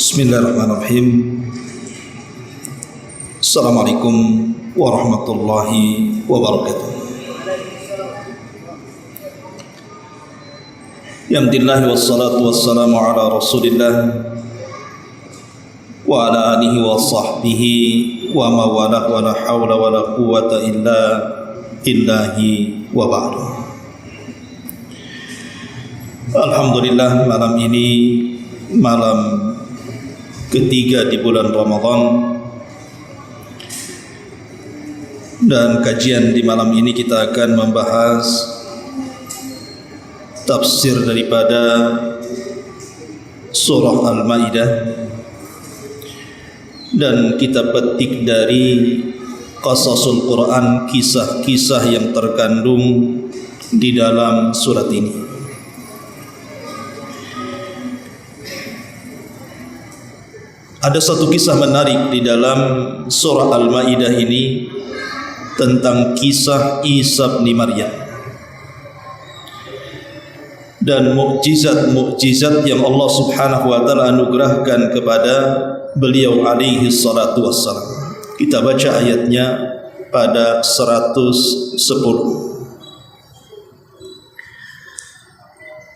Bismillahirrahmanirrahim. Assalamualaikum warahmatullahi wabarakatuh. Alhamdulillah wassalatu wassalamu ala Rasulillah wa ala alihi wa sahbihi wa mawalah wa la hawla wa la quwwata illa billahi wa ba'du. Alhamdulillah, malam ini malam ketiga di bulan Ramadan, dan kajian di malam ini kita akan membahas tafsir daripada surah Al-Maidah, dan kita petik dari qasasul Quran, kisah-kisah yang terkandung di dalam surat ini. Ada satu kisah menarik di dalam surah Al-Maidah ini tentang kisah Isa bin Maryam dan mukjizat-mukjizat yang Allah Subhanahu wa taala anugerahkan kepada beliau alaihi salatu wassalam. Kita baca ayatnya pada 110.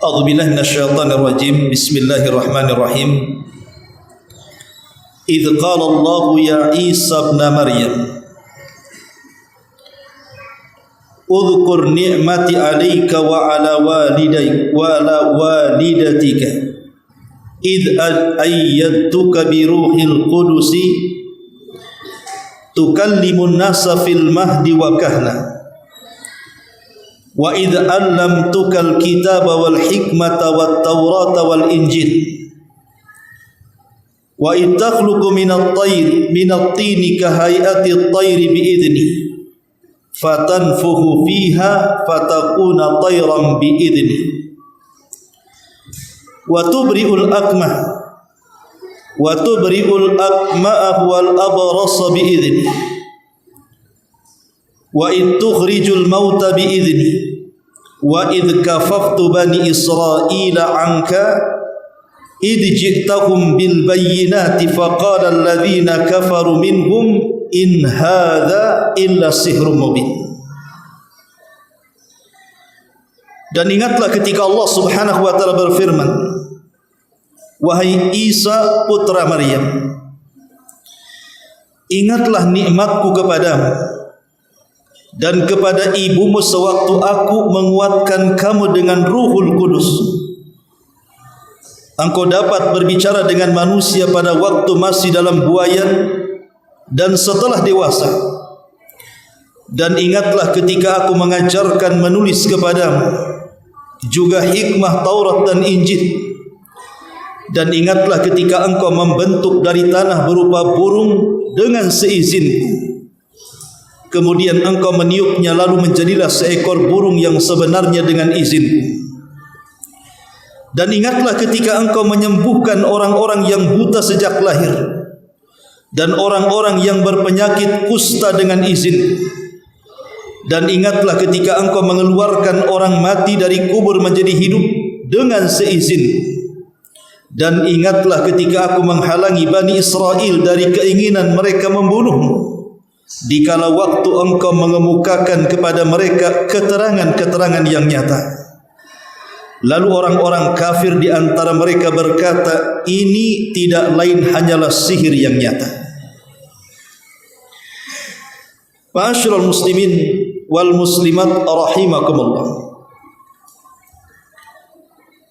A'udzubillahi minasyaitonir rajim. Bismillahirrahmanirrahim. إذ قال الله يا عيسى ابن مريم اذكر نعمتي عليك وعلى والدتك إذ أيدتك بروح القدس تكلم الناس في المهد وكهلا وإذ علمتك الكتاب والحكمة والتوراة والإنجيل wa takhluqu minat-tini kahayati at-tayri bi'idni fatanfukhu fiha fatakuna tayran bi'idni wa tubri'ul akmah wal abrasa bi'idni wa tukhrijul mauta bi'idni wa id kafaftu bani Israila anka إذ جئتهم بالبينات فقال الذين كفروا منهم إن هذا إلا سحر مبين. Dan ingatlah ketika Allah Subhanahu wa taala berfirman, wahai Isa putra Maryam, ingatlah nikmatku kepadamu dan kepada ibumu sewaktu aku menguatkan kamu dengan Ruhul Kudus. Engkau dapat berbicara dengan manusia pada waktu masih dalam buayan dan setelah dewasa. Dan ingatlah ketika aku mengajarkan menulis kepadamu, juga hikmah Taurat dan Injil. Dan ingatlah ketika engkau membentuk dari tanah berupa burung dengan seizinku. Kemudian engkau meniupnya lalu menjadilah seekor burung yang sebenarnya dengan izinku. Dan ingatlah ketika engkau menyembuhkan orang-orang yang buta sejak lahir dan orang-orang yang berpenyakit kusta dengan izin. Dan ingatlah ketika engkau mengeluarkan orang mati dari kubur menjadi hidup dengan seizin. Dan ingatlah ketika aku menghalangi Bani Israel dari keinginan mereka membunuhmu, dikala waktu engkau mengemukakan kepada mereka keterangan-keterangan yang nyata. Lalu orang-orang kafir di antara mereka berkata, ini tidak lain hanyalah sihir yang nyata. Ma'asyiral muslimin wal muslimat rahimakumullah.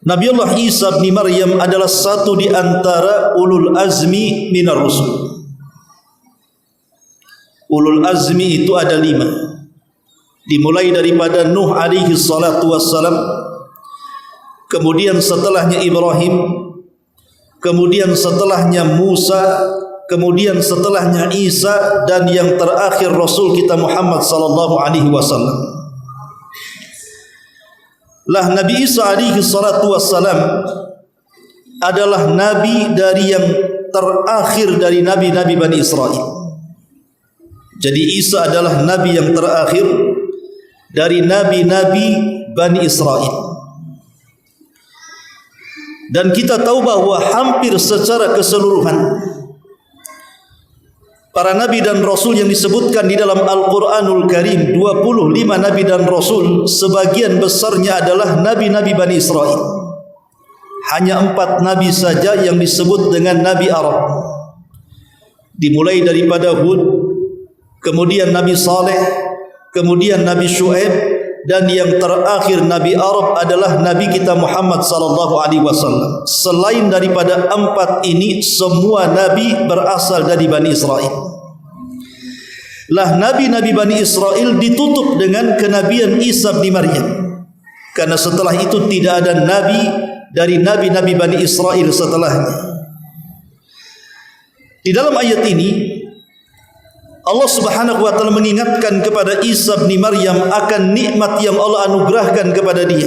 Nabiullah Isa bin Maryam adalah satu di antara ulul azmi minar rusul. Ulul azmi itu ada 5. Dimulai daripada Nuh alaihi salatu wassalam, kemudian setelahnya Ibrahim, kemudian setelahnya Musa, kemudian setelahnya Isa, dan yang terakhir Rasul kita Muhammad sallallahu alaihi wasallam. Lah Nabi Isa alaihi salatu wassalam adalah nabi dari yang terakhir dari nabi-nabi Bani Israel. Jadi Isa adalah nabi yang terakhir dari nabi-nabi Bani Israel. Dan kita tahu bahwa hampir secara keseluruhan para nabi dan rasul yang disebutkan di dalam Al-Quranul Karim, 25 nabi dan rasul, sebagian besarnya adalah nabi-nabi Bani Israel. Hanya 4 nabi saja yang disebut dengan nabi Arab, dimulai daripada Hud, kemudian Nabi Saleh, kemudian Nabi Syuaib, dan yang terakhir Nabi Arab adalah Nabi kita Muhammad sallallahu alaihi wasallam. Selain daripada 4 ini, semua nabi berasal dari Bani Israel. Lah nabi-nabi Bani Israel ditutup dengan kenabian Isa bin Maryam, karena setelah itu tidak ada nabi dari nabi-nabi Bani Israel setelahnya. Di dalam ayat ini Allah Subhanahu wa taala mengingatkan kepada Isa bin Maryam akan nikmat yang Allah anugerahkan kepada dia,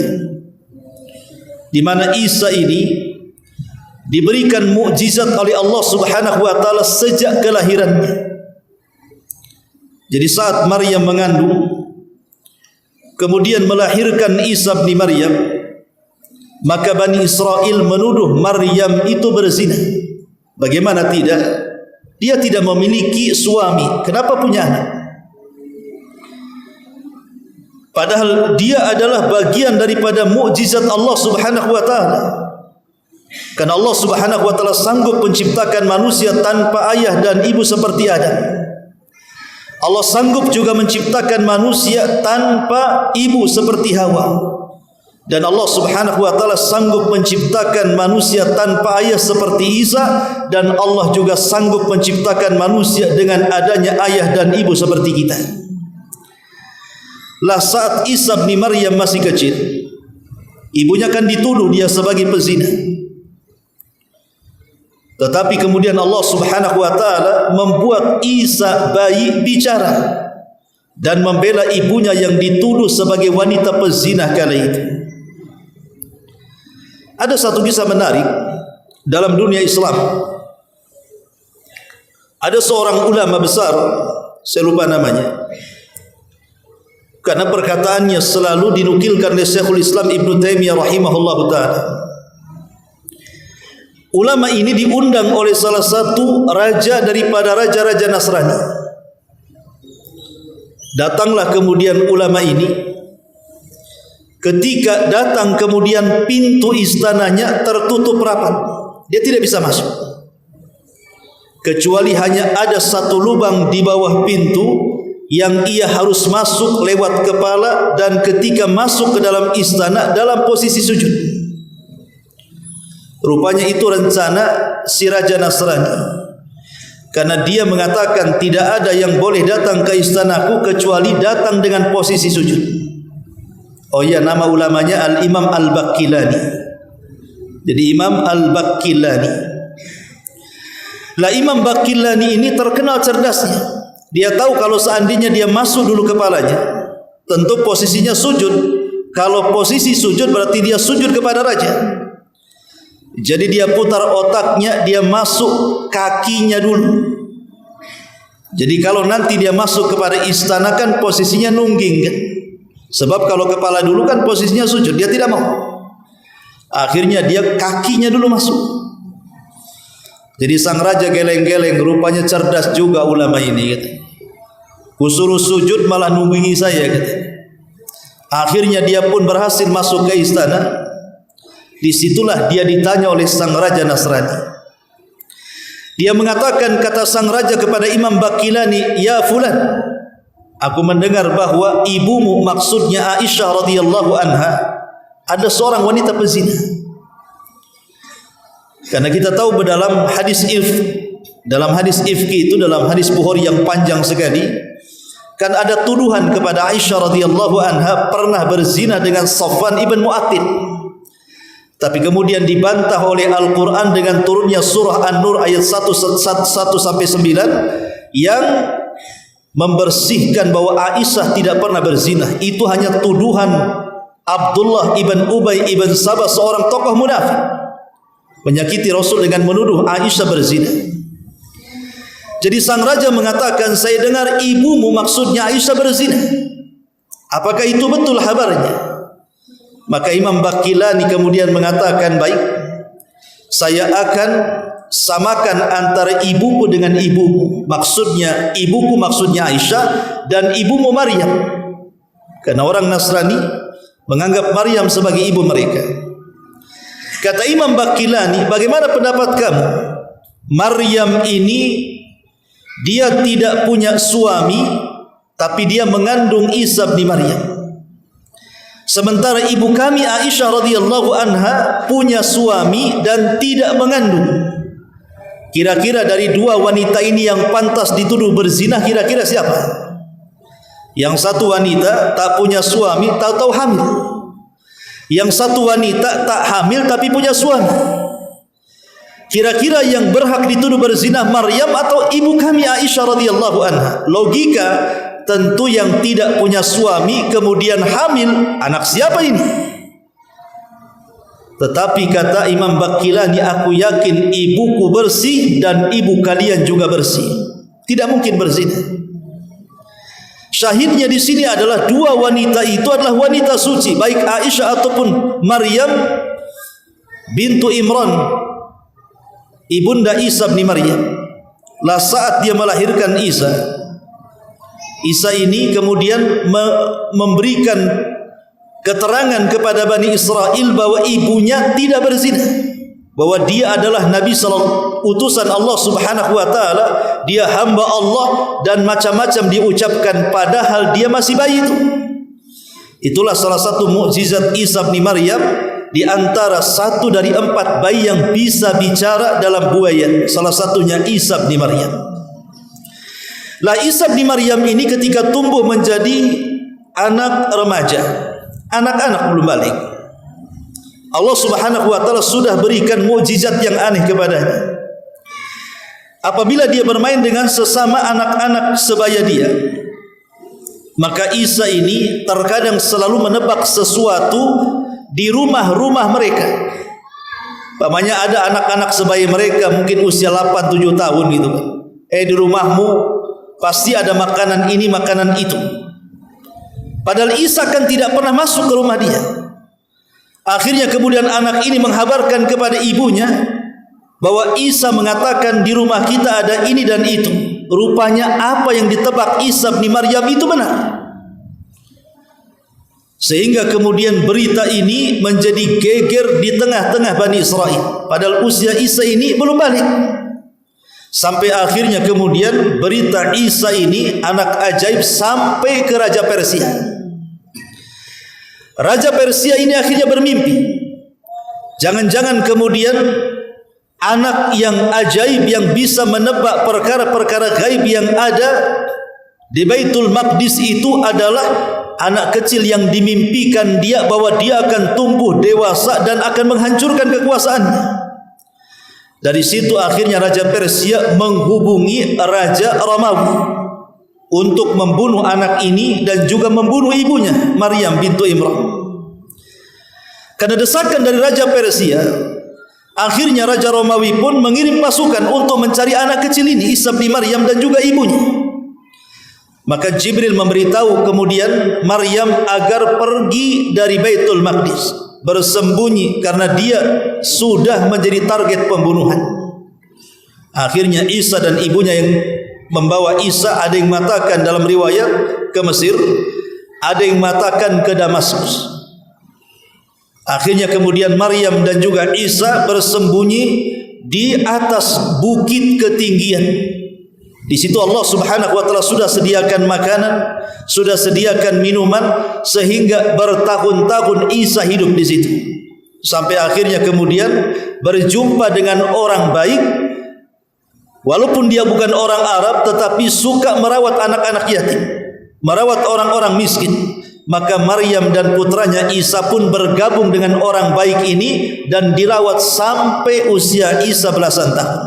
di mana Isa ini diberikan mukjizat oleh Allah Subhanahu wa taala sejak kelahirannya. Jadi saat Maryam mengandung kemudian melahirkan Isa bin Maryam, maka Bani Israel menuduh Maryam itu berzina. Bagaimana tidak? Dia tidak memiliki suami, kenapa punya anak? Padahal dia adalah bagian daripada mukjizat Allah Subhanahu wa taala. Karena Allah Subhanahu wa taala sanggup menciptakan manusia tanpa ayah dan ibu seperti Adam. Allah sanggup juga menciptakan manusia tanpa ibu seperti Hawa. Dan Allah Subhanahu wa taala sanggup menciptakan manusia tanpa ayah seperti Isa, dan Allah juga sanggup menciptakan manusia dengan adanya ayah dan ibu seperti kita. Lah saat Isa bin Maryam masih kecil, ibunya kan dituduh dia sebagai pezina. Tetapi kemudian Allah Subhanahu wa taala membuat Isa bayi bicara dan membela ibunya yang dituduh sebagai wanita pezina kala itu. Ada satu kisah menarik dalam dunia Islam. Ada seorang ulama besar, saya lupa namanya, karena perkataannya selalu dinukilkan oleh Syekhul Islam Ibnu Taimiyah rahimahullahu taala. Ulama ini diundang oleh salah satu raja daripada raja-raja Nasrani. Datanglah kemudian ulama ini. Ketika datang kemudian pintu istananya tertutup rapat, dia tidak bisa masuk, kecuali hanya ada satu lubang di bawah pintu yang ia harus masuk lewat kepala, dan ketika masuk ke dalam istana dalam posisi sujud. Rupanya itu rencana si Raja Nasrani, karena dia mengatakan tidak ada yang boleh datang ke istanaku kecuali datang dengan posisi sujud. Oh ya, nama ulamanya Al-Imam Al-Baqillani. Jadi Imam Al-Baqillani. Lah Imam Baqillani ini terkenal cerdasnya. Dia tahu kalau seandainya dia masuk dulu kepalanya, tentu posisinya sujud. Kalau posisi sujud berarti dia sujud kepada raja. Jadi dia putar otaknya, dia masuk kakinya dulu. Jadi kalau nanti dia masuk kepada istana kan posisinya nungging kan? Sebab kalau kepala dulu kan posisinya sujud, dia tidak mau. Akhirnya dia kakinya dulu masuk. Jadi sang raja geleng-geleng, rupanya cerdas juga ulama ini. Kusuruh sujud malah nungguingi saya. Akhirnya dia pun berhasil masuk ke istana. Disitulah dia ditanya oleh sang raja Nasrani. Dia mengatakan, kata sang raja kepada Imam Baqillani, ya fulan, aku mendengar bahwa ibumu, maksudnya Aisyah radhiyallahu anha, ada seorang wanita pezina. Karena kita tahu dalam hadis ifki itu, dalam hadis Bukhari yang panjang sekali, kan ada tuduhan kepada Aisyah radhiyallahu anha pernah berzina dengan Safwan ibn Mu'attil. Tapi kemudian dibantah oleh Al-Quran dengan turunnya surah An-Nur ayat 1 sampai 9 yang membersihkan bahwa Aisyah tidak pernah berzina. Itu hanya tuduhan Abdullah ibn Ubay ibn Sabah, seorang tokoh munafik, menyakiti Rasul dengan menuduh Aisyah berzina. Jadi sang raja mengatakan, saya dengar ibumu, maksudnya Aisyah berzina. Apakah itu betul kabarnya? Maka Imam Baqillani kemudian mengatakan, baik, saya akan samakan antara ibuku dengan ibumu. Maksudnya ibuku maksudnya Aisyah dan ibumu Maryam. Karena orang Nasrani menganggap Maryam sebagai ibu mereka. Kata Imam Baqillani, bagaimana pendapat kamu? Maryam ini dia tidak punya suami, tapi dia mengandung Isa bin Maryam. Sementara ibu kami Aisyah radhiyallahu anha punya suami dan tidak mengandung. Kira-kira dari dua wanita ini yang pantas dituduh berzina, kira-kira siapa? Yang satu wanita tak punya suami, tahu-tahu hamil. Yang satu wanita tak hamil tapi punya suami. Kira-kira yang berhak dituduh berzina Maryam atau ibu kami Aisyah radhiyallahu anha? Logika, tentu yang tidak punya suami kemudian hamil, anak siapa ini? Tetapi kata Imam Baqillani, aku yakin ibuku bersih dan ibu kalian juga bersih. Tidak mungkin berzina. Syahidnya di sini adalah dua wanita itu adalah wanita suci, baik Aisyah ataupun Maryam bintu Imran, ibunda Isa bin Maryam. Lah saat dia melahirkan Isa ini kemudian memberikan keterangan kepada Bani Israel bahwa ibunya tidak berzina, bahwa dia adalah Nabi utusan Allah Subhanahu wa taala, dia hamba Allah, dan macam-macam diucapkan padahal dia masih bayi itu. Itulah salah satu mukjizat Isa bin Maryam, di antara satu dari 4 bayi yang bisa bicara dalam buayan. Salah satunya Isa bin Maryam. Lah Isa bin Maryam ini ketika tumbuh menjadi anak remaja, anak-anak belum balik, Allah Subhanahu wa taala sudah berikan mukjizat yang aneh kepadanya. Apabila dia bermain dengan sesama anak-anak sebaya dia, maka Isa ini terkadang selalu menebak sesuatu di rumah-rumah mereka. Umpamanya ada anak-anak sebaya mereka mungkin usia 8-7 tahun gitu kan. Di rumahmu pasti ada makanan ini, makanan itu. Padahal Isa kan tidak pernah masuk ke rumah dia. Akhirnya kemudian anak ini menghabarkan kepada ibunya bahwa Isa mengatakan di rumah kita ada ini dan itu. Rupanya apa yang ditebak Isa bin Maryam itu benar. Sehingga kemudian berita ini menjadi geger di tengah-tengah Bani Israel. Padahal usia Isa ini belum balik. Sampai akhirnya kemudian berita Isa ini anak ajaib sampai ke Raja Persia. Raja Persia ini akhirnya bermimpi. Jangan-jangan kemudian anak yang ajaib yang bisa menebak perkara-perkara gaib yang ada di Baitul Maqdis itu adalah anak kecil yang dimimpikan dia bahwa dia akan tumbuh dewasa dan akan menghancurkan kekuasaannya. Dari situ akhirnya Raja Persia menghubungi Raja Romawi untuk membunuh anak ini dan juga membunuh ibunya Maryam bintu Imran. Karena desakan dari Raja Persia, akhirnya Raja Romawi pun mengirim pasukan untuk mencari anak kecil ini, Isa bin Maryam dan juga ibunya. Maka Jibril memberitahu kemudian Maryam agar pergi dari Baitul Maqdis, bersembunyi karena dia sudah menjadi target pembunuhan. Akhirnya Isa dan ibunya yang membawa Isa, ada yang mengatakan dalam riwayat ke Mesir, ada yang mengatakan ke Damaskus. Akhirnya kemudian Maryam dan juga Isa bersembunyi di atas bukit ketinggian. Di situ Allah Subhanahu wa taala sudah sediakan makanan, sudah sediakan minuman, sehingga bertahun-tahun Isa hidup di situ. Sampai akhirnya kemudian berjumpa dengan orang baik, walaupun dia bukan orang Arab tetapi suka merawat anak-anak yatim, merawat orang-orang miskin. Maka Maryam dan putranya Isa pun bergabung dengan orang baik ini dan dirawat sampai usia Isa belasan tahun.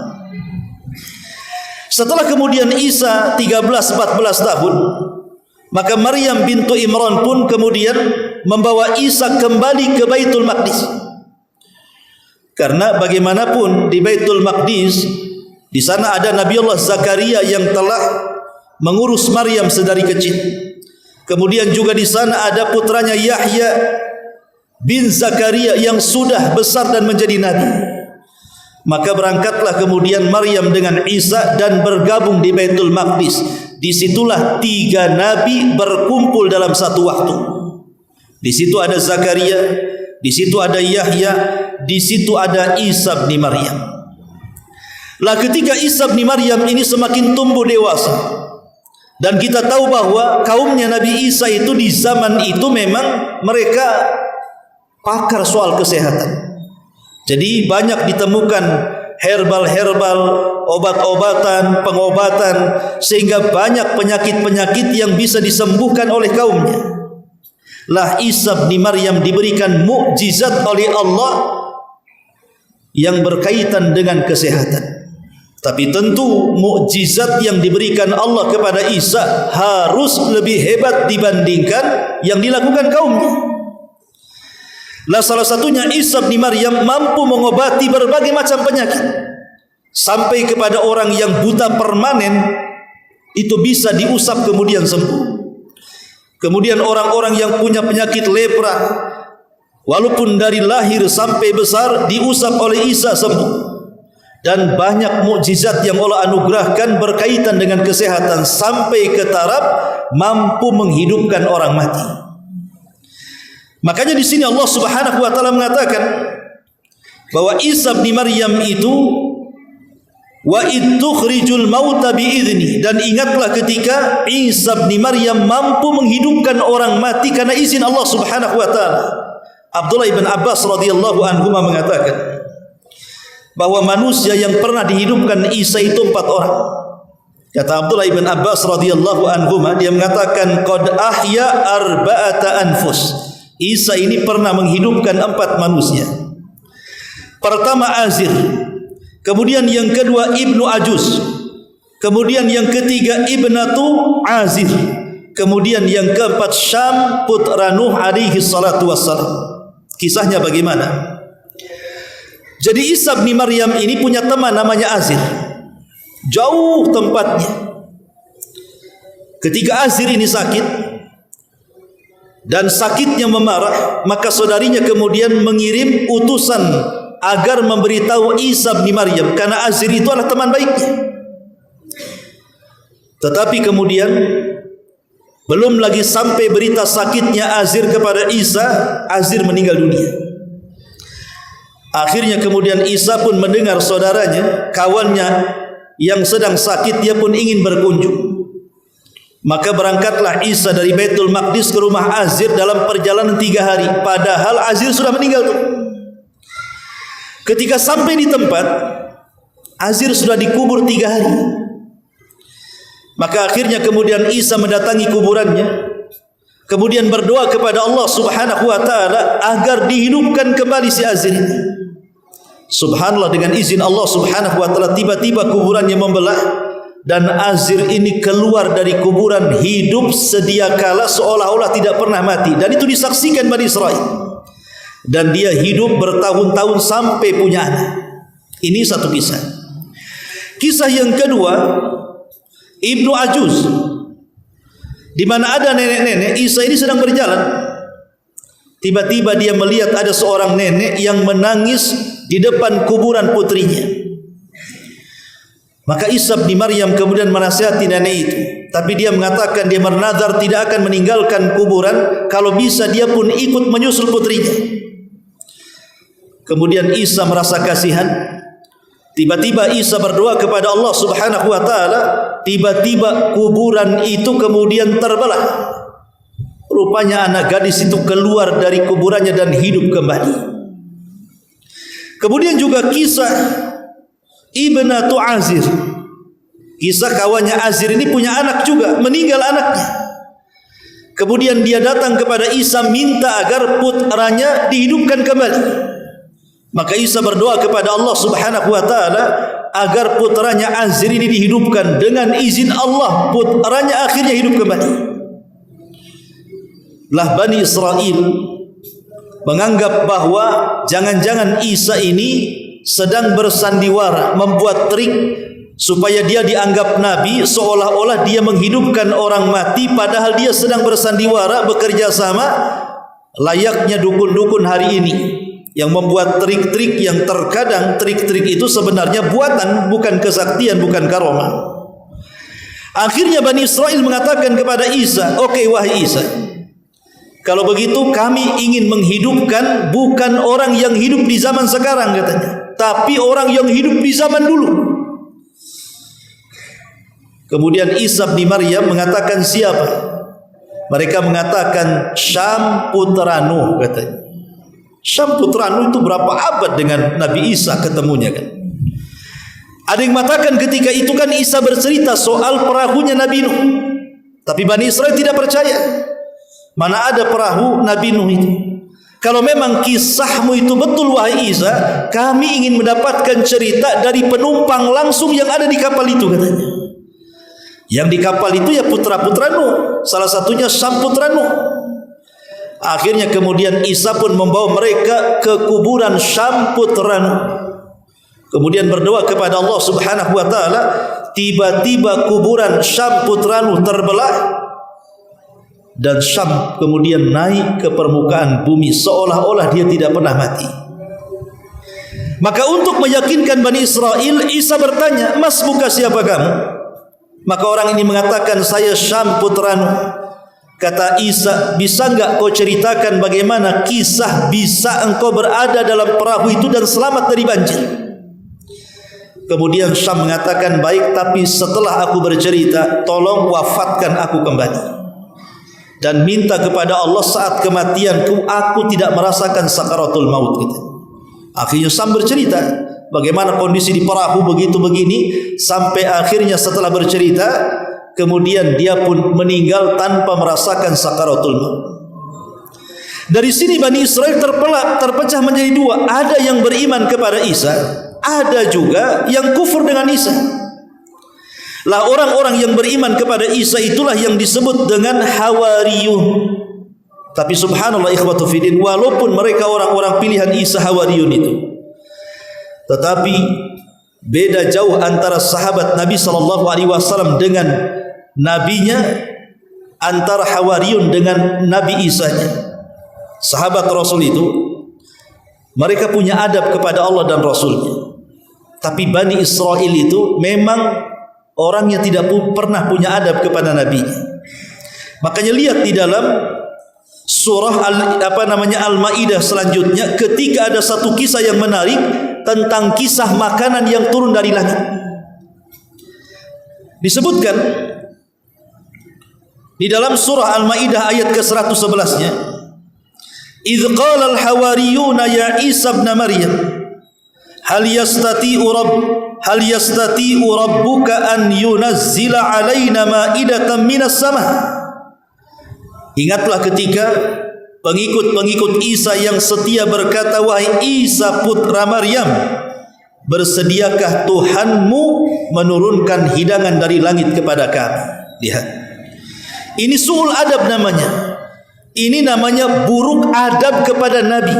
Setelah kemudian Isa 13-14 tahun, maka Maryam bintu Imran pun kemudian membawa Isa kembali ke Baitul Maqdis. Karena bagaimanapun di Baitul Maqdis, di sana ada Nabiullah Zakaria yang telah mengurus Maryam sedari kecil. Kemudian juga di sana ada putranya Yahya bin Zakaria yang sudah besar dan menjadi nabi. Maka berangkatlah kemudian Maryam dengan Isa dan bergabung di Baitul Maqdis. Disitulah 3 nabi berkumpul dalam satu waktu. Di situ ada Zakaria, di situ ada Yahya, di situ ada Isa bin Maryam. Lah ketika Isa bin Maryam ini semakin tumbuh dewasa, dan kita tahu bahwa kaumnya Nabi Isa itu di zaman itu memang mereka pakar soal kesehatan. Jadi banyak ditemukan herbal-herbal, obat-obatan, pengobatan, sehingga banyak penyakit-penyakit yang bisa disembuhkan oleh kaumnya. Lah Isa bin Maryam diberikan mukjizat oleh Allah yang berkaitan dengan kesehatan. Tapi tentu mukjizat yang diberikan Allah kepada Isa harus lebih hebat dibandingkan yang dilakukan kaumnya. Lah salah satunya Isa bin Maryam mampu mengobati berbagai macam penyakit, sampai kepada orang yang buta permanen itu bisa diusap kemudian sembuh. Kemudian orang-orang yang punya penyakit lepra, walaupun dari lahir sampai besar diusap oleh Isa sembuh. Dan banyak mukjizat yang Allah anugerahkan berkaitan dengan kesehatan, sampai ke taraf mampu menghidupkan orang mati. Makanya di sini Allah Subhanahu wa taala mengatakan bahwa Isa bin Maryam itu wa idtukhrijul mauta biizni, dan ingatlah ketika Isa bin Maryam mampu menghidupkan orang mati karena izin Allah Subhanahu wa taala. Abdullah bin Abbas radhiyallahu anhu mengatakan bahwa manusia yang pernah dihidupkan Isa itu 4 orang. Kata Abdullah bin Abbas radhiyallahu anhu, dia mengatakan qad ahya arba'ata anfus. Isa ini pernah menghidupkan 4 manusia. Pertama Azir, kemudian yang kedua Ibnu Ajuz, kemudian yang ketiga Ibnatu Azir, kemudian yang keempat Syam putra Nuh alaihi salatu wassalam. Kisahnya bagaimana? Jadi Isa bin Maryam ini punya teman namanya Azir, jauh tempatnya. Ketika Azir ini sakit dan sakitnya memarah, maka saudarinya kemudian mengirim utusan agar memberitahu Isa bin Maryam, karena Azir itu adalah teman baiknya. Tetapi kemudian belum lagi sampai berita sakitnya Azir kepada Isa, Azir meninggal dunia. Akhirnya kemudian Isa pun mendengar saudaranya, kawannya yang sedang sakit, dia pun ingin berkunjung. Maka berangkatlah Isa dari Baitul Maqdis ke rumah Azir dalam perjalanan 3 hari. Padahal Azir sudah meninggal. Ketika sampai di tempat, Azir sudah dikubur 3 hari. Maka akhirnya kemudian Isa mendatangi kuburannya, kemudian berdoa kepada Allah Subhanahu wa taala agar dihidupkan kembali si Azir ini. Subhanallah, dengan izin Allah Subhanahu wa taala tiba-tiba kuburannya membelah, dan Azir ini keluar dari kuburan hidup sedia kala seolah-olah tidak pernah mati. Dan itu disaksikan Bani Israel. Dan dia hidup bertahun-tahun sampai punya anak. Ini satu kisah. Kisah yang kedua, Ibnu Ajuz, di mana ada nenek-nenek. Isa ini sedang berjalan. Tiba-tiba dia melihat ada seorang nenek yang menangis di depan kuburan putrinya. Maka Isa bin Maryam kemudian menasihati nenek itu, tapi dia mengatakan dia bernazar tidak akan meninggalkan kuburan, kalau bisa dia pun ikut menyusul putrinya. Kemudian Isa merasa kasihan. Tiba-tiba Isa berdoa kepada Allah Subhanahu wa taala, tiba-tiba kuburan itu kemudian terbelah. Rupanya anak gadis itu keluar dari kuburannya dan hidup kembali. Kemudian juga kisah Ibnatu Azir, kisah kawannya Azir ini punya anak juga, meninggal anaknya. Kemudian dia datang kepada Isa minta agar putranya dihidupkan kembali. Maka Isa berdoa kepada Allah Subhanahu wa taala agar putranya Azir ini dihidupkan. Dengan izin Allah, putranya akhirnya hidup kembali. Lah Bani Israel menganggap bahwa jangan-jangan Isa ini sedang bersandiwara, membuat trik supaya dia dianggap nabi, seolah-olah dia menghidupkan orang mati, padahal dia sedang bersandiwara bekerja sama layaknya dukun-dukun hari ini. yang membuat trik-trik yang terkadang trik-trik itu sebenarnya buatan, bukan kesaktian, bukan karomah. Akhirnya Bani Israel mengatakan kepada Isa, "Oke, wahai Isa, kalau begitu kami ingin menghidupkan bukan orang yang hidup di zaman sekarang," katanya, "tapi orang yang hidup di zaman dulu." Kemudian Isa bin Maryam mengatakan, "Siapa?" Mereka mengatakan, "Syam putra Nuh," katanya. Syam putra Nuh itu berapa abad dengan Nabi Isa ketemunya kan? Ada yang mengatakan ketika itu kan Isa bercerita soal perahunya Nabi Nuh. Tapi Bani Israel tidak percaya. Mana ada perahu Nabi Nuh itu? Kalau memang kisahmu itu betul wahai Isa, kami ingin mendapatkan cerita dari penumpang langsung yang ada di kapal itu, katanya. Yang di kapal itu ya putra-putra Nuh, salah satunya Syam putra Nuh. Akhirnya kemudian Isa pun membawa mereka ke kuburan Syam putra Nuh. Kemudian berdoa kepada Allah Subhanahu wa taala, tiba-tiba kuburan Syam putra Nuh terbelah dan Syam kemudian naik ke permukaan bumi seolah-olah dia tidak pernah mati. Maka untuk meyakinkan Bani Israel, Isa bertanya, "Mas, buka siapa kamu?" Maka orang ini mengatakan, "Saya Syam putra Nuh." Kata Isa, "Bisa enggak kau ceritakan bagaimana kisah bisa engkau berada dalam perahu itu dan selamat dari banjir?" Kemudian Syam mengatakan, "Baik, tapi setelah aku bercerita, tolong wafatkan aku kembali dan minta kepada Allah saat kematianku aku tidak merasakan sakaratul maut," gitu. Akhirnya Syam bercerita bagaimana kondisi di perahu begitu begini, sampai akhirnya setelah bercerita kemudian dia pun meninggal tanpa merasakan sakaratul maut. Dari sini Bani Israel terpecah menjadi dua. Ada yang beriman kepada Isa, ada juga yang kufur dengan Isa. Lah orang-orang yang beriman kepada Isa itulah yang disebut dengan Hawariyun. Tapi subhanallah ikhwatu fiddin, walaupun mereka orang-orang pilihan Isa Hawariyun itu, tetapi beda jauh antara sahabat Nabi SAW dengan nabinya, antara Hawariyun dengan Nabi Isa-nya. Sahabat Rasul itu mereka punya adab kepada Allah dan Rasulnya. Tapi Bani Israel itu memang orang yang tidak pernah punya adab kepada nabinya. Makanya lihat di dalam surah Al-Maidah selanjutnya, ketika ada satu kisah yang menarik tentang kisah makanan yang turun dari langit. Disebutkan di dalam surah Al-Maidah ayat ke-111-nya, "Idz qala al-hawariyuna ya Isa ibn Maryam, hal yastati'u rabbuka an yunazzila 'alaina ma'idatan minas sama." Ingatlah ketika pengikut-pengikut Isa yang setia berkata, "Wahai Isa putra Maryam, bersediakah Tuhanmu menurunkan hidangan dari langit kepada kami?" Lihat, ini su'ul adab namanya. Ini namanya buruk adab kepada Nabi.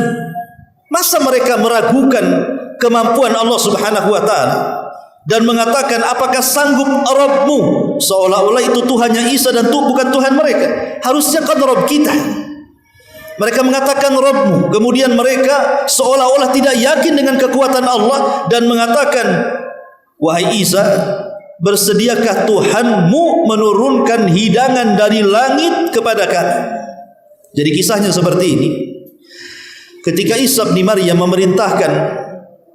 Masa mereka meragukan kemampuan Allah Subhanahu wa taala dan mengatakan, "Apakah sanggup Rabbmu?" Seolah-olah itu Tuhannya Isa dan itu bukan Tuhan mereka. Harusnya kan Rabb kita. Mereka mengatakan Rabbmu, kemudian mereka seolah-olah tidak yakin dengan kekuatan Allah dan mengatakan, "Wahai Isa, bersediakah Tuhanmu menurunkan hidangan dari langit kepada kami?" Jadi kisahnya seperti ini. Ketika Isa bin Maryam memerintahkan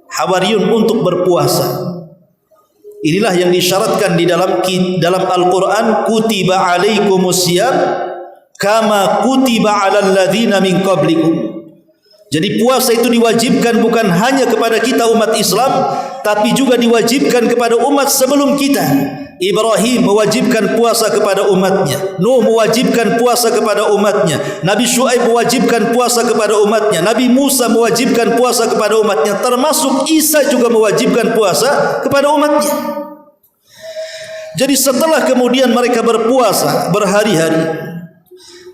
Hawariyun untuk berpuasa, inilah yang disyaratkan di dalam Al-Quran, "Kutiba alaikumusiyam kama kutiba alal ladzina min qablikum." Jadi puasa itu diwajibkan bukan hanya kepada kita umat Islam, tapi juga diwajibkan kepada umat sebelum kita. Ibrahim mewajibkan puasa kepada umatnya, Nuh mewajibkan puasa kepada umatnya, Nabi Syuaib mewajibkan puasa kepada umatnya, Nabi Musa mewajibkan puasa kepada umatnya, termasuk Isa juga mewajibkan puasa kepada umatnya. Jadi setelah kemudian mereka berpuasa berhari-hari,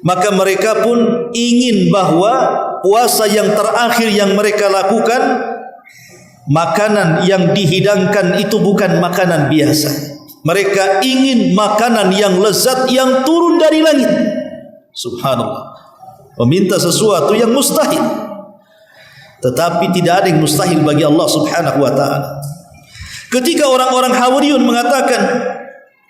maka mereka pun ingin bahwa puasa yang terakhir yang mereka lakukan, makanan yang dihidangkan itu bukan makanan biasa. Mereka ingin makanan yang lezat yang turun dari langit. Subhanallah, meminta sesuatu yang mustahil. tetapi tidak ada yang mustahil bagi Allah Subhanahu wa taala. Ketika orang-orang Hawariyun mengatakan,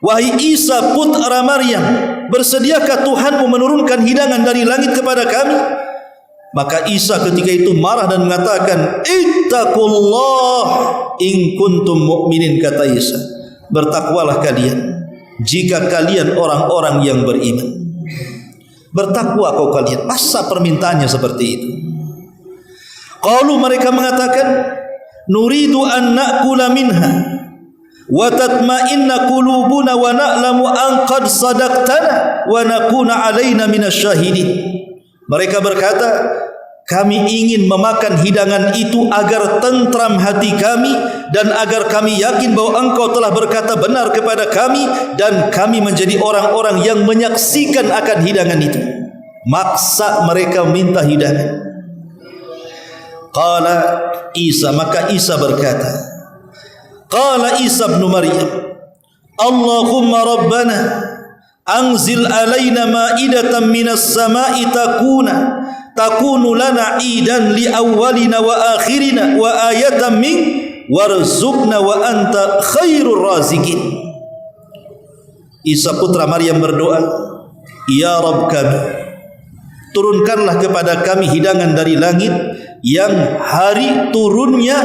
wahai Isa putra Maryam, bersediakah Tuhanmu menurunkan hidangan dari langit kepada kami? Maka Isa ketika itu marah dan mengatakan, ittaqullah in kuntum mu'minin, kata Isa, bertakwalah kalian jika kalian orang-orang yang beriman. Bertakwa kau kalian. Masa permintaannya seperti itu? Qalu, mereka mengatakan, nuridu an na'kula minha wa tatma'inna qulubuna wa na'lamu an qad sadaqtana wa nakuna 'alaina minasyahidin. Mereka berkata, kami ingin memakan hidangan itu agar tentram hati kami dan agar kami yakin bahwa engkau telah berkata benar kepada kami dan kami menjadi orang-orang yang menyaksikan akan hidangan itu. Maksa mereka minta hidangan. Qala Isa, maka Isa berkata, qala Isa ibn Maryam, Allahumma rabbana anzil alaina ma'idatan minas sama'i takunu lana idan li awwalina wa akhirina wa ayatan min warzuqna wa anta khairur raziqin. Isa putra Maryam berdoa, ya Rabb kami, turunkanlah kepada kami hidangan dari langit yang hari turunnya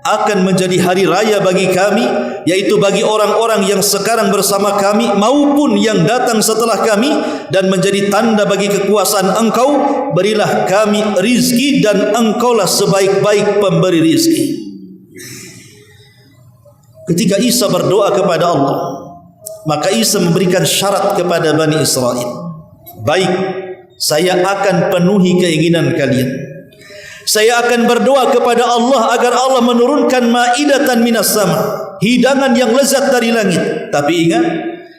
akan menjadi hari raya bagi kami, yaitu bagi orang-orang yang sekarang bersama kami maupun yang datang setelah kami, dan menjadi tanda bagi kekuasaan Engkau. Berilah kami rizki dan Engkaulah sebaik-baik pemberi rizki. Ketika Isa berdoa kepada Allah, maka Isa memberikan syarat kepada Bani Israel, baik, saya akan penuhi keinginan kalian. Saya akan berdoa kepada Allah agar Allah menurunkan ma'idatan minas sama, hidangan yang lezat dari langit. Tapi ingat,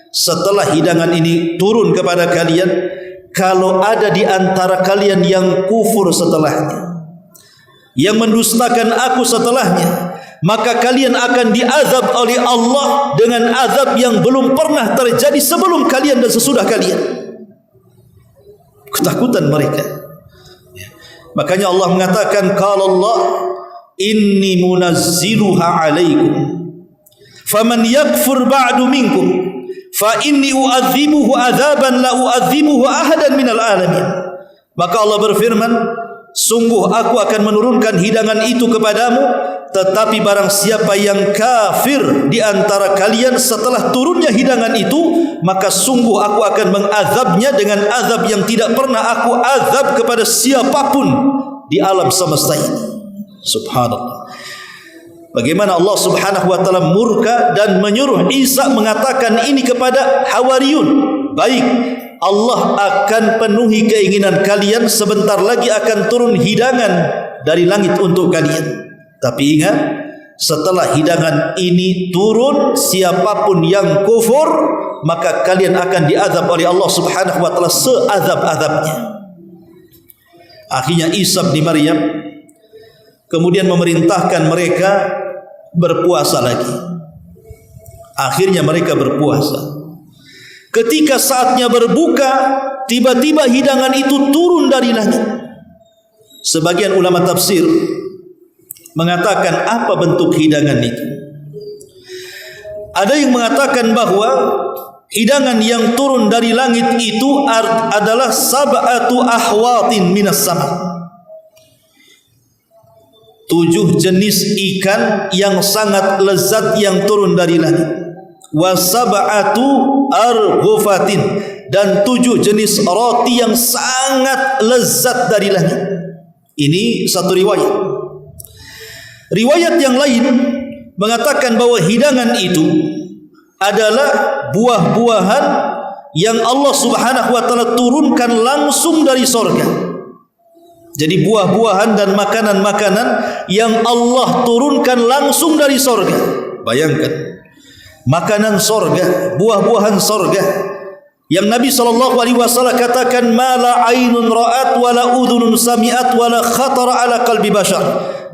setelah hidangan ini turun kepada kalian, kalau ada di antara kalian yang kufur setelahnya, yang mendustakan aku setelahnya, maka kalian akan diazab oleh Allah dengan azab yang belum pernah terjadi sebelum kalian dan sesudah kalian. Ketakutan mereka. Makanya Allah mengatakan, qala Allah inni munazziluha alaikum faman yakfur ba'du minkum fa inni u'adzibuhu adzaban la u'adzibuhu ahadan minal alamin. Maka Allah berfirman, sungguh aku akan menurunkan hidangan itu kepadamu, tetapi barang siapa yang kafir di antara kalian setelah turunnya hidangan itu, maka sungguh aku akan mengazabnya dengan azab yang tidak pernah aku azab kepada siapapun di alam semesta ini. Subhanallah. Bagaimana Allah Subhanahu wa taala murka dan menyuruh Isa mengatakan ini kepada Hawariyun, baik, Allah akan penuhi keinginan kalian, sebentar lagi akan turun hidangan dari langit untuk kalian. Tapi ingat, setelah hidangan ini turun, siapapun yang kufur, maka kalian akan diazab oleh Allah Subhanahu wa taala seazab-azabnya. Akhirnya Isa bin Maryam kemudian memerintahkan mereka berpuasa lagi. Akhirnya mereka berpuasa. Ketika saatnya berbuka, tiba-tiba hidangan itu turun dari langit. Sebagian ulama tafsir mengatakan apa bentuk hidangan itu. Ada yang mengatakan bahwa hidangan yang turun dari langit itu adalah sab'atu ahwatin minas sama, 7 jenis ikan yang sangat lezat yang turun dari langit. Wa sab'atu arghufatin, dan 7 jenis roti yang sangat lezat dari langit. Ini satu riwayat. Riwayat yang lain mengatakan bahwa hidangan itu adalah buah-buahan yang Allah Subhanahu wa taala turunkan langsung dari sorga. Jadi buah-buahan dan makanan-makanan yang Allah turunkan langsung dari sorga. Bayangkan, makanan sorga, buah-buahan sorga yang Nabi SAW katakan, ma la ainun ra'at wa la udhunun sami'at wa la khatara ala qalbi bashar.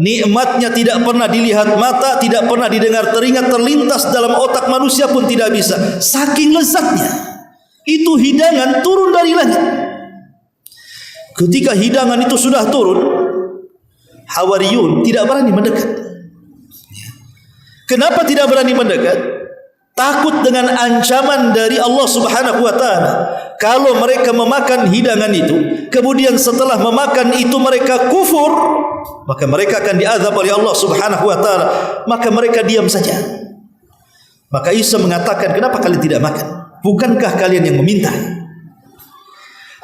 Nikmatnya tidak pernah dilihat mata, tidak pernah didengar telinga, terlintas dalam otak manusia pun tidak bisa. Saking lezatnya. Itu hidangan turun dari langit. Ketika hidangan itu sudah turun, Hawariyun tidak berani mendekat. Kenapa tidak berani mendekat? Takut dengan ancaman dari Allah Subhanahu wa taala. Kalau mereka memakan hidangan itu, kemudian setelah memakan itu mereka kufur, maka mereka akan diazab oleh Allah Subhanahu wa taala. Maka mereka diam saja. Maka Isa mengatakan, kenapa kalian tidak makan? Bukankah kalian yang meminta?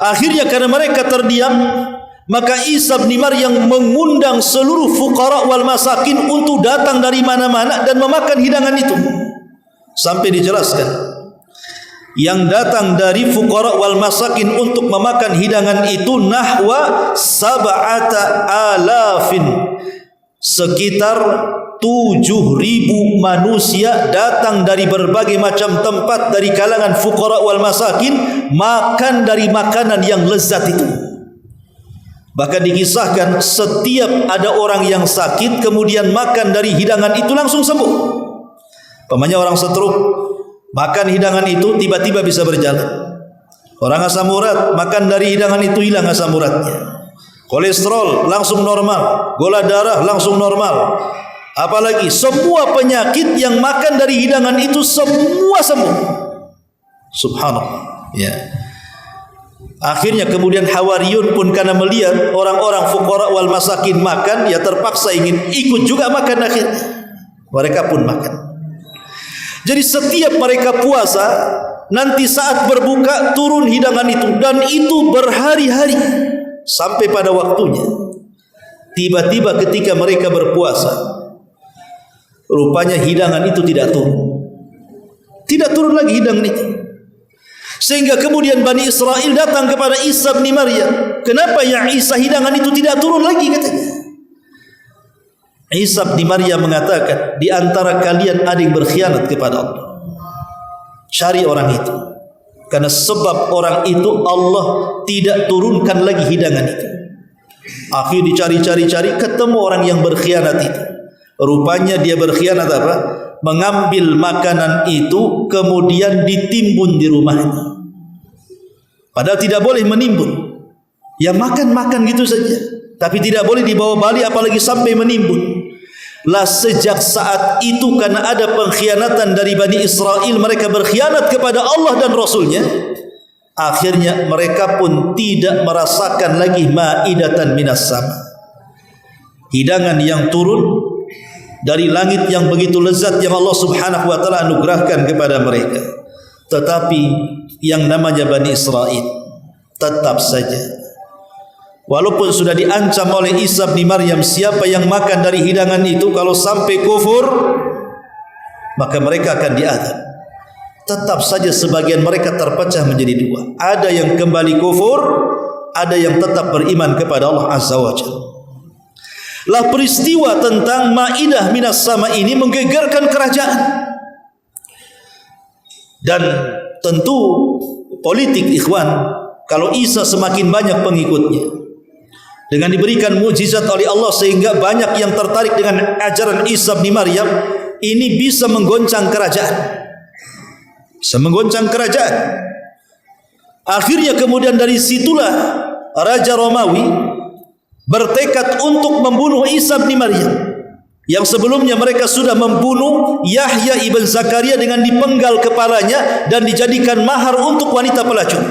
Akhirnya karena mereka terdiam, maka Isa bin Maryam mengundang seluruh fuqara wal masakin untuk datang dari mana-mana dan memakan hidangan itu. Sampai dijelaskan, yang datang dari fuqara wal masakin untuk memakan hidangan itu nahwa 7,000, sekitar 7.000 manusia datang dari berbagai macam tempat dari kalangan fuqara wal masakin, makan dari makanan yang lezat itu. Bahkan dikisahkan setiap ada orang yang sakit kemudian makan dari hidangan itu langsung sembuh. Pamannya orang stroke, makan hidangan itu tiba-tiba bisa berjalan. Orang asam urat, makan dari hidangan itu hilang asam uratnya. Kolesterol langsung normal, gula darah langsung normal. Apalagi semua penyakit yang makan dari hidangan itu semua sembuh. Subhanallah. Ya. Akhirnya kemudian Hawariyun pun karena melihat orang-orang fuqara wal masakin makan, ya terpaksa ingin ikut juga makan akhirnya. Mereka pun makan. Jadi setiap mereka puasa, nanti saat berbuka turun hidangan itu, dan itu berhari-hari sampai pada waktunya. Tiba-tiba ketika mereka berpuasa, rupanya hidangan itu tidak turun. Tidak turun lagi hidangan itu. Sehingga kemudian Bani Israel datang kepada Isa bin Maryam. Kenapa ya Isa hidangan itu tidak turun lagi, katanya. Isa bin Maryam mengatakan, di antara kalian ada yang berkhianat kepada Allah. Cari orang itu. Karena sebab orang itu Allah tidak turunkan lagi hidangan itu. Akhirnya dicari-cari-cari, ketemu orang yang berkhianat itu. Rupanya dia berkhianat apa? Mengambil makanan itu kemudian ditimbun di rumahnya. Padahal tidak boleh menimbun. Ya makan-makan gitu saja. Tapi tidak boleh dibawa balik apalagi sampai menimbun. Lah sejak saat itu karena ada pengkhianatan dari Bani Israel, mereka berkhianat kepada Allah dan Rasulnya. Akhirnya mereka pun tidak merasakan lagi ma'idatan minas sama, hidangan yang turun dari langit yang begitu lezat yang Allah Subhanahu wa taala anugerahkan kepada mereka. Tetapi yang namanya Bani Israel tetap saja, walaupun sudah diancam oleh Isa bin Maryam, siapa yang makan dari hidangan itu kalau sampai kufur maka mereka akan diazab. Tetap saja sebagian mereka terpecah menjadi dua. Ada yang kembali kufur, ada yang tetap beriman kepada Allah Azza wa Jalla. Lah peristiwa tentang Maidah minas sama ini menggegerkan kerajaan. Dan tentu politik ikhwan, kalau Isa semakin banyak pengikutnya, dengan diberikan mukjizat oleh Allah sehingga banyak yang tertarik dengan ajaran Isa bin Maryam, ini bisa menggoncang kerajaan. Bisa menggoncang kerajaan. Akhirnya kemudian dari situlah Raja Romawi bertekad untuk membunuh Isa bin Maryam. Yang sebelumnya mereka sudah membunuh Yahya ibn Zakaria dengan dipenggal kepalanya dan dijadikan mahar untuk wanita pelacur.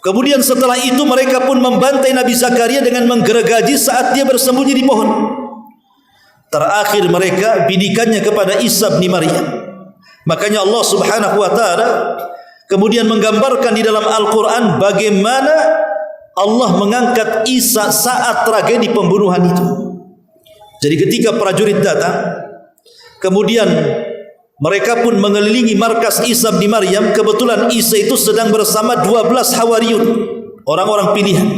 Kemudian setelah itu mereka pun membantai Nabi Zakaria dengan menggergaji saat dia bersembunyi di pohon. Terakhir mereka bidikannya kepada Isa bin Maryam. Makanya Allah Subhanahu wa taala kemudian menggambarkan di dalam Al-Qur'an bagaimana Allah mengangkat Isa saat tragedi pembunuhan itu. Jadi ketika prajurit datang, kemudian mereka pun mengelilingi markas Isa bin Maryam. Kebetulan Isa itu sedang bersama 12 Hawariyun, orang-orang pilihan.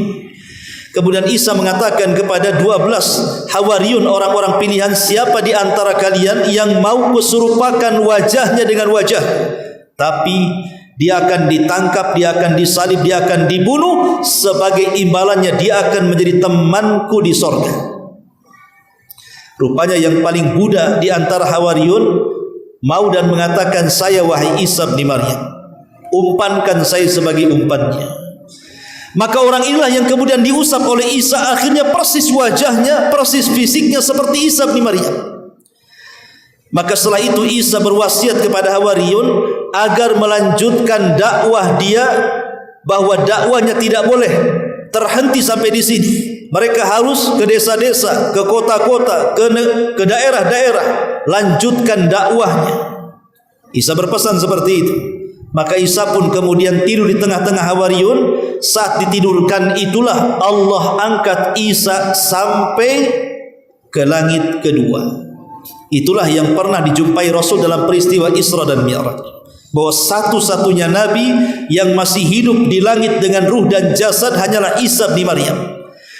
Kemudian Isa mengatakan kepada 12 Hawariyun, orang-orang pilihan, siapa di antara kalian yang mau keserupakan wajahnya dengan wajah, tapi dia akan ditangkap, dia akan disalib, dia akan dibunuh, sebagai imbalannya dia akan menjadi temanku di sorga. Rupanya yang paling muda di antara Hawariyun mau dan mengatakan, saya wahai Isa bin Maryam, umpankan saya sebagai umpannya. Maka orang inilah yang kemudian diusap oleh Isa, akhirnya persis wajahnya, persis fisiknya seperti Isa bin Maryam. Maka setelah itu Isa berwasiat kepada Hawariyun agar melanjutkan dakwah dia, bahwa dakwahnya tidak boleh terhenti sampai di sini. Mereka harus ke desa-desa, ke kota-kota, ke daerah-daerah, lanjutkan dakwahnya. Isa berpesan seperti itu. Maka Isa pun kemudian tidur di tengah-tengah Hawariyun. Saat ditidurkan itulah Allah angkat Isa sampai ke langit kedua. Itulah yang pernah dijumpai Rasul dalam peristiwa Isra dan Mi'raj, bahwa satu-satunya Nabi yang masih hidup di langit dengan ruh dan jasad hanyalah Isa bin Maryam.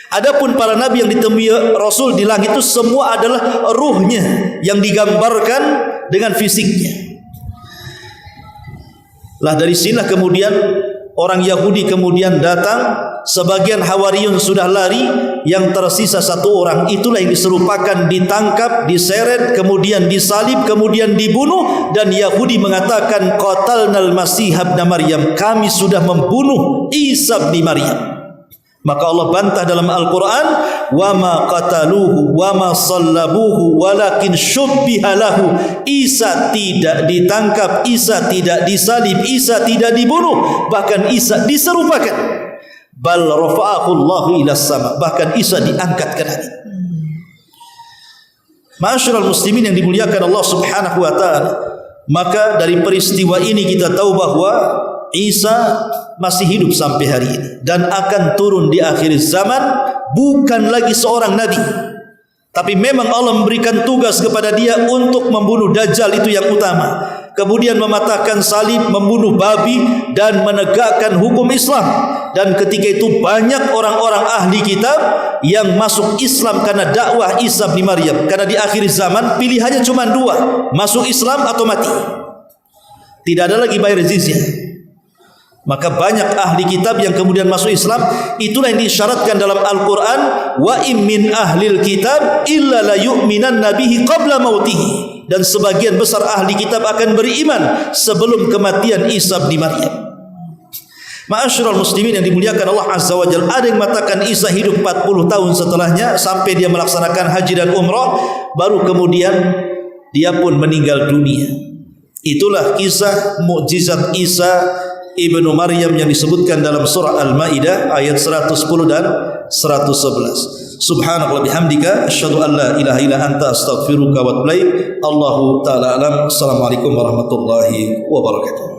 Adapun para Nabi yang ditemui Rasul di langit itu semua adalah ruhnya yang digambarkan dengan fisiknya. Lah dari sinilah kemudian orang Yahudi kemudian datang. Sebagian Hawariyun sudah lari, yang tersisa satu orang. Itulah yang diserupakan ditangkap, diseret, kemudian disalib, kemudian dibunuh. Dan Yahudi mengatakan qatalnal Masih ibn Maryam, kami sudah membunuh Isa bin Maryam. Maka Allah bantah dalam Al-Quran, wa ma qataluhu wa ma sallabuhu walakin syubbiha lahu. Isa tidak ditangkap, Isa tidak disalib, Isa tidak dibunuh, bahkan Isa diserupakan. Bal rafa'ahu Allahu ila sama, bahkan Isa diangkat ke langit. Ma'asyiral muslimin yang dimuliakan Allah Subhanahu wa taala, maka dari peristiwa ini kita tahu bahwa Isa masih hidup sampai hari ini dan akan turun di akhir zaman, bukan lagi seorang nabi, tapi memang Allah memberikan tugas kepada dia untuk membunuh Dajjal, itu yang utama. Kemudian mematahkan salib, membunuh babi, dan menegakkan hukum Islam. Dan ketika itu banyak orang-orang ahli kitab yang masuk Islam karena dakwah Isa bin Maryam. Karena di akhir zaman pilihannya cuma dua, masuk Islam atau mati. Tidak ada lagi bayar jizyah. Maka banyak ahli kitab yang kemudian masuk Islam. Itulah yang disyaratkan dalam Al-Quran, wa im min ahlil kitab illa la yu'minanna bihi qabla mautihi. Dan sebagian besar ahli kitab akan beriman sebelum kematian Isa bin Maryam. Ma'asyiral muslimin yang dimuliakan Allah Azza wa Jalla, ada yang mengatakan Isa hidup 40 tahun setelahnya sampai dia melaksanakan haji dan umrah, baru kemudian dia pun meninggal dunia. Itulah kisah mukjizat Isa ibnu Maryam yang disebutkan dalam surah Al-Maidah ayat 110 dan 111. Subhanallah bihamdika asyhadu an la ilaha illa anta astaghfiruka wa atubu ilaik. Allahu taala alam. Assalamualaikum warahmatullahi wabarakatuh.